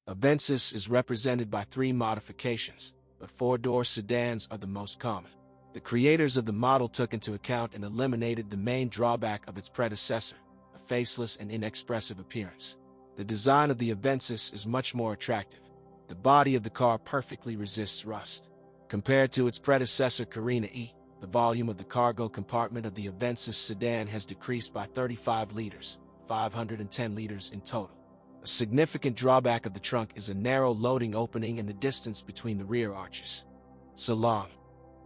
Avensis is represented by three modifications, but four-door sedans are the most common. The creators of the model took into account and eliminated the main drawback of its predecessor, a faceless and inexpressive appearance. The design of the Avensis is much more attractive. The body of the car perfectly resists rust. Compared to its predecessor Carina E, the volume of the cargo compartment of the Avensis sedan has decreased by 35 liters, 510 liters in total. A significant drawback of the trunk is a narrow loading opening and the distance between the rear arches. Salon.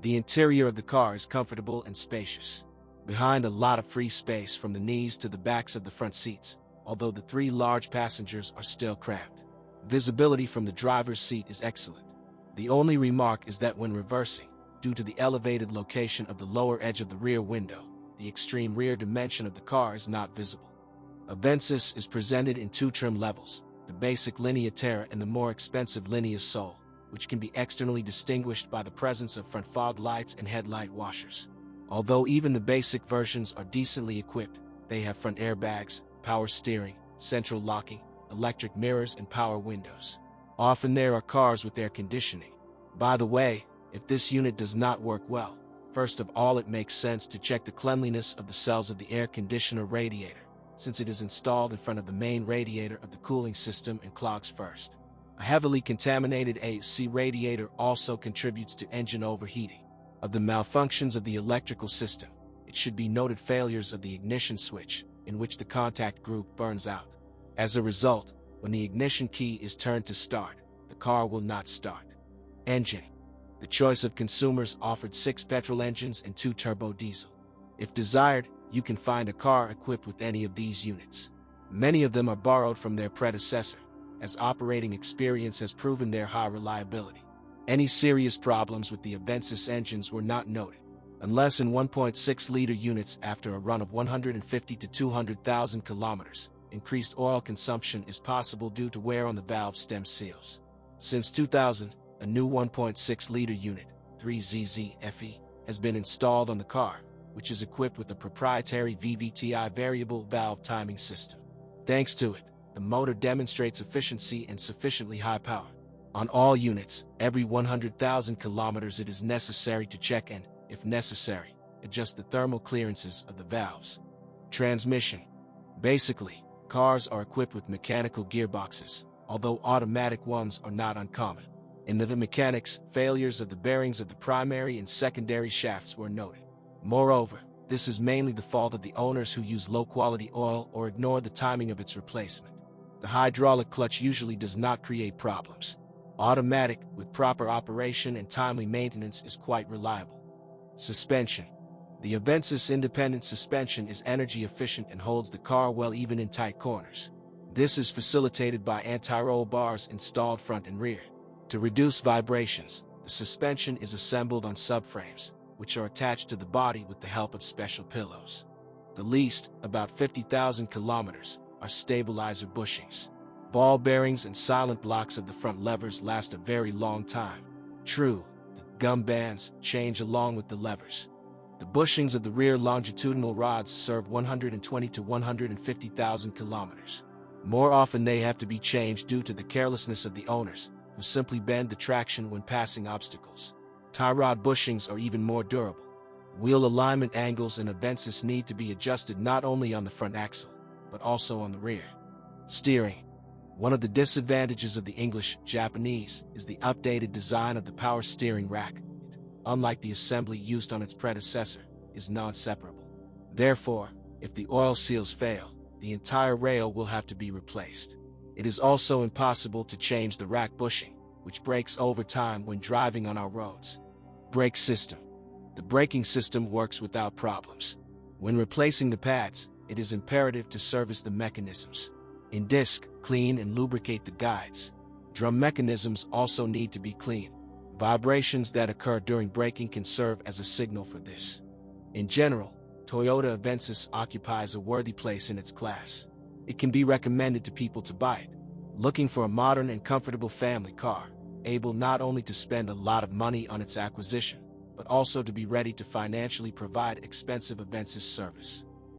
The interior of the car is comfortable and spacious. Behind a lot of free space from the knees to the backs of the front seats, although the three large passengers are still cramped. Visibility from the driver's seat is excellent. The only remark is that when reversing, due to the elevated location of the lower edge of the rear window, the extreme rear dimension of the car is not visible. Avensis is presented in two trim levels, the basic Linea Terra and the more expensive Linea Sol, which can be externally distinguished by the presence of front fog lights and headlight washers. Although even the basic versions are decently equipped, they have front airbags, power steering, central locking, electric mirrors and power windows. Often there are cars with air conditioning. By the way, if this unit does not work well, first of all it makes sense to check the cleanliness of the cells of the air conditioner radiator, since it is installed in front of the main radiator of the cooling system and clogs first. A heavily contaminated AC radiator also contributes to engine overheating. Of the malfunctions of the electrical system, it should be noted failures of the ignition switch, in which the contact group burns out. As a result, when the ignition key is turned to start, the car will not start. Engine. The choice of consumers offered 6 petrol engines and 2 turbo diesel. If desired, you can find a car equipped with any of these units. Many of them are borrowed from their predecessor, as operating experience has proven their high reliability. Any serious problems with the Avensis engines were not noted, unless in 1.6-liter units after a run of 150 to 200,000 kilometers. Increased oil consumption is possible due to wear on the valve stem seals. Since 2000, a new 1.6-liter unit, 3ZZ-FE, has been installed on the car, which is equipped with a proprietary VVTi variable valve timing system. Thanks to it, the motor demonstrates efficiency and sufficiently high power. On all units, every 100,000 kilometers it is necessary to check and, if necessary, adjust the thermal clearances of the valves. Transmission. Basically, cars are equipped with mechanical gearboxes, although automatic ones are not uncommon. In the mechanics, failures of the bearings of the primary and secondary shafts were noted. Moreover, this is mainly the fault of the owners who use low-quality oil or ignore the timing of its replacement. The hydraulic clutch usually does not create problems. Automatic, with proper operation and timely maintenance, is quite reliable. Suspension. The Avensis independent suspension is energy efficient and holds the car well even in tight corners. This is facilitated by anti-roll bars installed front and rear. To reduce vibrations, the suspension is assembled on subframes, which are attached to the body with the help of special pillows. The least, about 50,000 kilometers, are stabilizer bushings. Ball bearings and silent blocks of the front levers last a very long time. True, the gum bands change along with the levers. The bushings of the rear longitudinal rods serve 120 to 150,000 kilometers. More often they have to be changed due to the carelessness of the owners, who simply bend the traction when passing obstacles. Tie rod bushings are even more durable. Wheel alignment angles in Avensis need to be adjusted not only on the front axle, but also on the rear. Steering. One of the disadvantages of the English-Japanese is the updated design of the power steering rack. It, unlike the assembly used on its predecessor, is non-separable. Therefore, if the oil seals fail, the entire rail will have to be replaced. It is also impossible to change the rack bushing, which breaks over time when driving on our roads. Brake system. The braking system works without problems. When replacing the pads, it is imperative to service the mechanisms. In disc, clean and lubricate the guides. Drum mechanisms also need to be cleaned. Vibrations that occur during braking can serve as a signal for this. In general, Toyota Avensis occupies a worthy place in its class. It can be recommended to people to buy it, looking for a modern and comfortable family car, able not only to spend a lot of money on its acquisition, but also to be ready to financially provide expensive Avensis service.